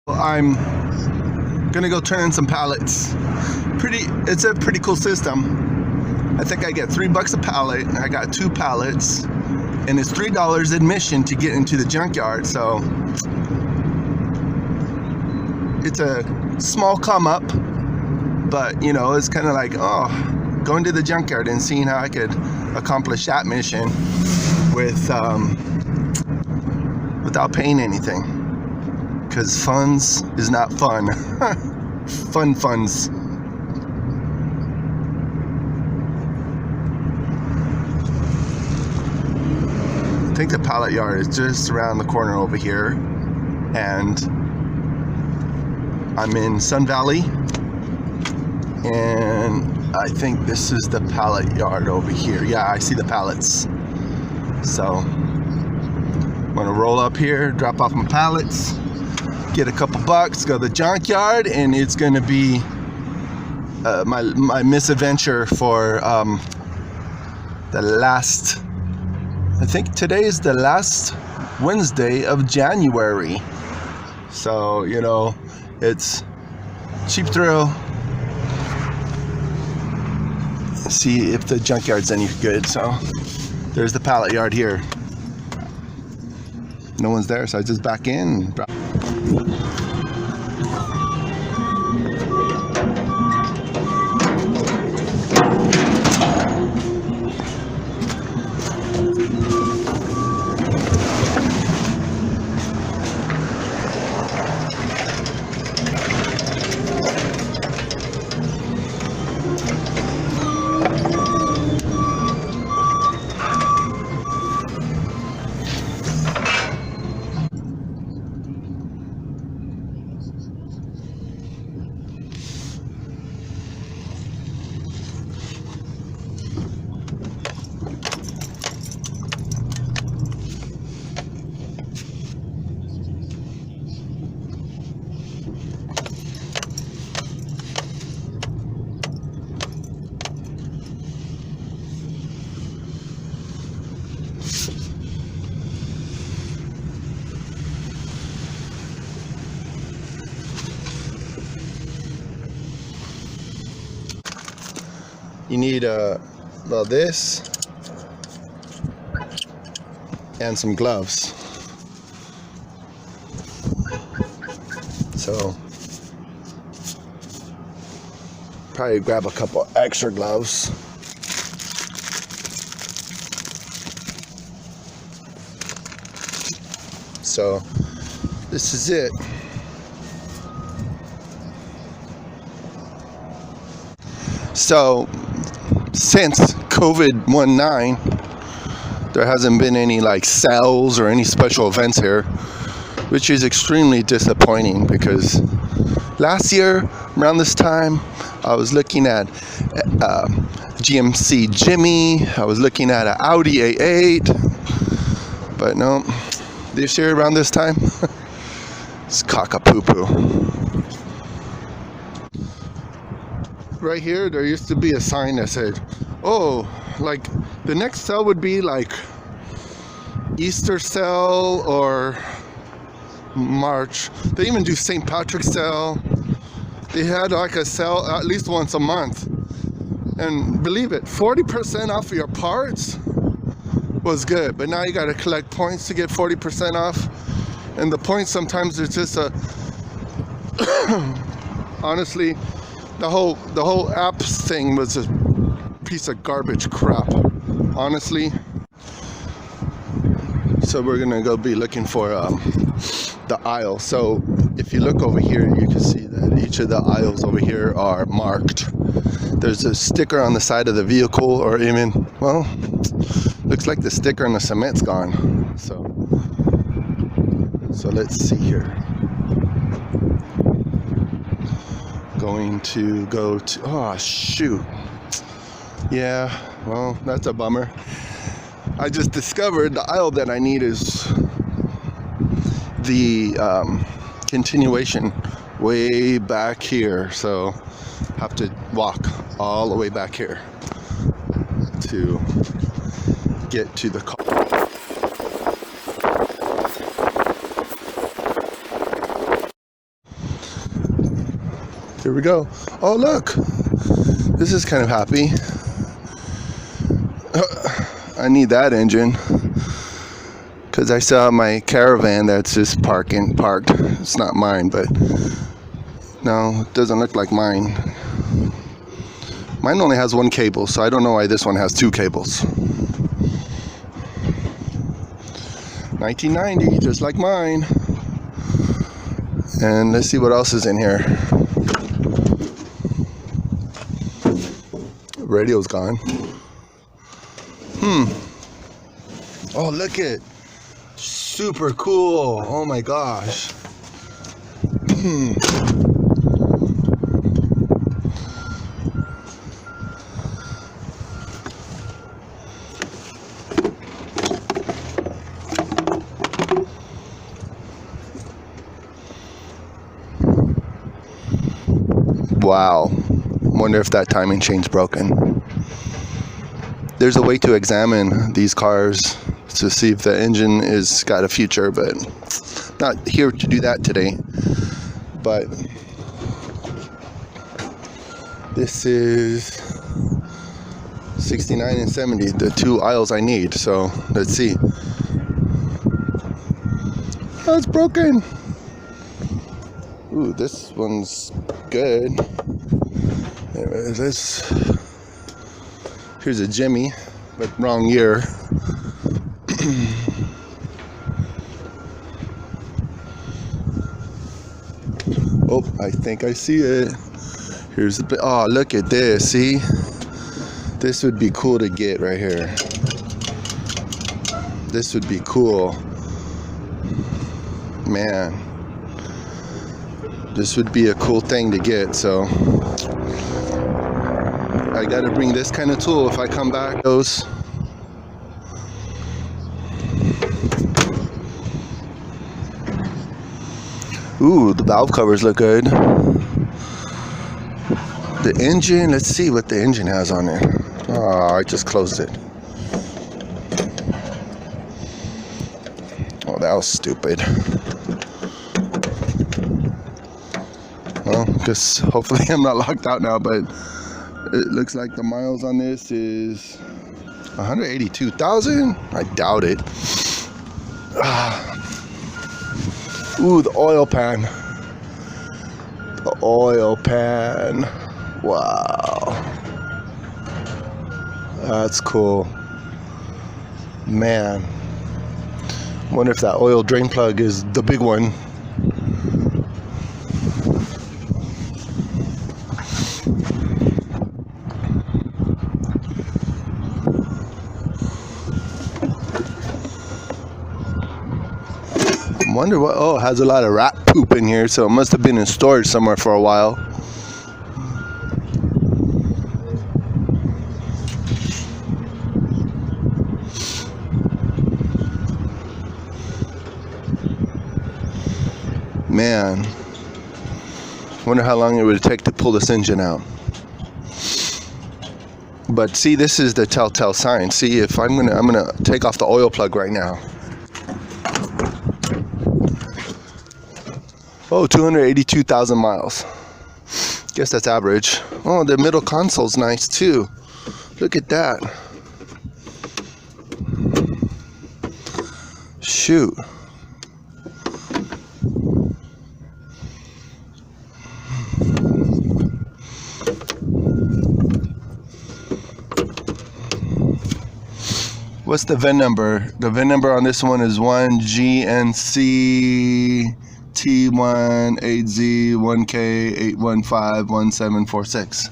I'm gonna go turn in some pallets. It's a pretty cool system. I think I get $3 a pallet, and I got 2 pallets, and it's $3 admission to get into the junkyard. So it's a small come up, but you know, it's kind of like, oh, going to the junkyard and seeing how I could accomplish that mission without paying anything. Because funds is not fun. Funds. I think the pallet yard is just around the corner over here, and I'm in Sun Valley, and I think this is the pallet yard over here. Yeah, I see the pallets. So I'm gonna roll up here, drop off my pallets, get a couple bucks, go to the junkyard, and it's gonna be my misadventure for the last, I think today is the last Wednesday of January. So, you know, it's cheap thrill. See if the junkyard's any good. So there's the pallet yard here. No one's there, so I just back in. You need well, this and some gloves. So probably grab a couple extra gloves. So this is it. So since COVID-19, there hasn't been any like sales or any special events here, which is extremely disappointing, because last year around this time I was looking at GMC Jimmy, I was looking at an Audi A8, but no, this year around this time it's cock-a-poo-poo. Right here, there used to be a sign that said, oh, like the next sale would be like Easter sale or March. They even do St. Patrick's sale. They had like a sale at least once a month. And believe it, 40% off of your parts was good. But now you got to collect points to get 40% off. And the points sometimes it's just a, honestly, the whole app thing was a piece of garbage crap, honestly. So we're gonna go be looking for the aisle. So if you look over here, you can see that each of the aisles over here are marked. There's a sticker on the side of the vehicle, or even, well, looks like the sticker on the cement's gone. So let's see here. Going to go to, oh shoot, yeah, well, that's a bummer. I just discovered the aisle that I need is the continuation way back here, so have to walk all the way back here to get to the car. Here we go. Oh, look. This is kind of happy. I need that engine. Because I saw my Caravan that's just parked. It's not mine, but no, it doesn't look like mine. Mine only has one cable, so I don't know why this one has two cables. 1990, just like mine. And let's see what else is in here. Radio's gone. Oh, look it. Super cool. Oh my gosh. Wow. Wonder if that timing chain's broken. There's a way to examine these cars to see if the engine is got a future, but not here to do that today. But this is 69 and 70, the two aisles I need. So let's see. Oh, it's broken. Ooh, this one's good. Here's a Jimmy, but wrong year. Oh, I think I see it. Here's the. Oh, look at this. See, this would be cool to get right here. This would be cool, man. This would be a cool thing to get. So I gotta bring this kind of tool if I come back. Those. Ooh, the valve covers look good. The engine, let's see what the engine has on it. Oh, I just closed it. Oh, that was stupid. Well, guess hopefully I'm not locked out now, but it looks like the miles on this is 182,000. I doubt it. Ooh, the oil pan. The oil pan. Wow. That's cool. Man. Wonder if that oil drain plug is the big one. Wonder what. Oh, it has a lot of rat poop in here, so it must have been in storage somewhere for a while. Man, wonder how long it would take to pull this engine out. But see, this is the telltale sign. See, if I'm gonna take off the oil plug right now. Oh, 282,000 miles. Guess that's average. Oh, the middle console's nice too. Look at that. Shoot. What's the VIN number? The VIN number on this one is 1GNC T18Z1K8151746.